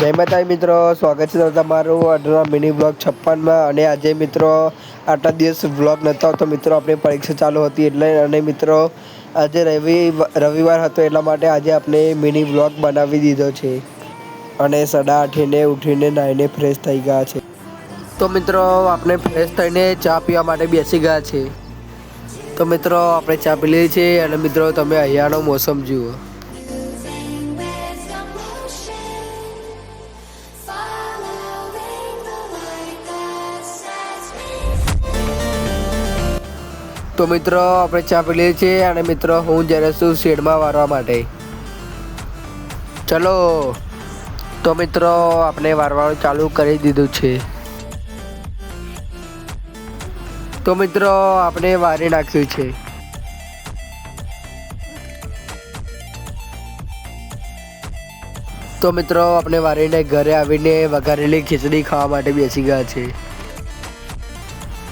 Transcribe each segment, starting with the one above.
જય માતાજી મિત્રો, સ્વાગત છે તમારું આજના મિની બ્લોગ 56માં। અને આજે મિત્રો આટલા દિવસ બ્લોગ નહોતો આવતો મિત્રો, આપણી પરીક્ષા ચાલુ હતી એટલે। અને મિત્રો આજે રવિવાર હતો એટલા માટે આજે આપણે મિની બ્લોગ બનાવી દીધો છે। અને 8:30 ઉઠીને નાઈને ફ્રેશ થઈ ગયા છે। તો મિત્રો આપણે ફ્રેશ થઈને ચા પીવા માટે બેસી ગયા છે। તો મિત્રો આપણે ચા પી લઈએ છીએ। અને મિત્રો તમે અહીંયાનો મોસમ જુઓ। તો મિત્રો આપણે ચા પી લઈએ છીએ। અને મિત્રો હું જ્યારે છું શેડમાં વારવા માટે, ચલો। તો મિત્રો આપણે વારવાનું ચાલુ કરી દીધું છે। તો મિત્રો આપણે વારી નાખ્યું છે। તો મિત્રો આપણે વારીને ઘરે આવીને વઘારેલી ખીચડી ખાવા માટે બેસી ગયા છે।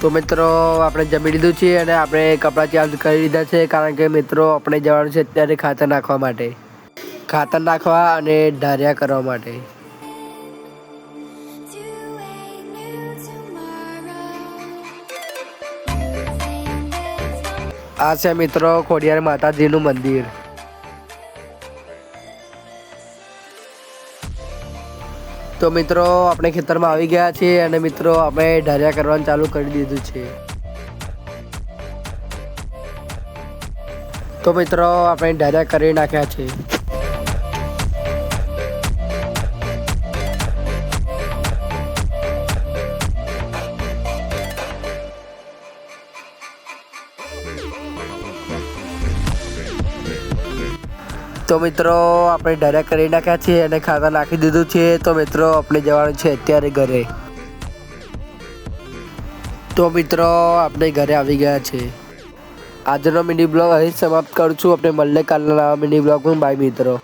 તો મિત્રો આપણે જમી લીધું છે અને આપણે કપડાં ચેન્જ કરી લીધા છે, કારણ કે મિત્રો આપણે જવાનું છે અત્યારે ખાતર નાખવા માટે, ખાતર નાખવા અને ઢારિયા કરવા માટે। આ છે મિત્રો ખોડિયાર માતાજીનું મંદિર। તો મિત્રો આપણે ખેતરમાં આવી ગયા છીએ અને મિત્રો આપણે ઢારિયા કરવાનું ચાલુ કરી દીધું છે। તો મિત્રો આપણે ઢારિયા કરી નાખ્યા છે। તો મિત્રો આપણે ઢારિયા કરી નાખ્યા છે અને ખાતર નાખી દીધું છે। તો મિત્રો આપણે જવાનું છે અત્યારે ઘરે। તો મિત્રો આપણે ઘરે આવી ગયા છે। આજનો મિની બ્લોગ અહીં સમાપ્ત કરું છું। આપણે મળીએ કાલના નવા મિની બ્લોગમાં। બાય મિત્રો।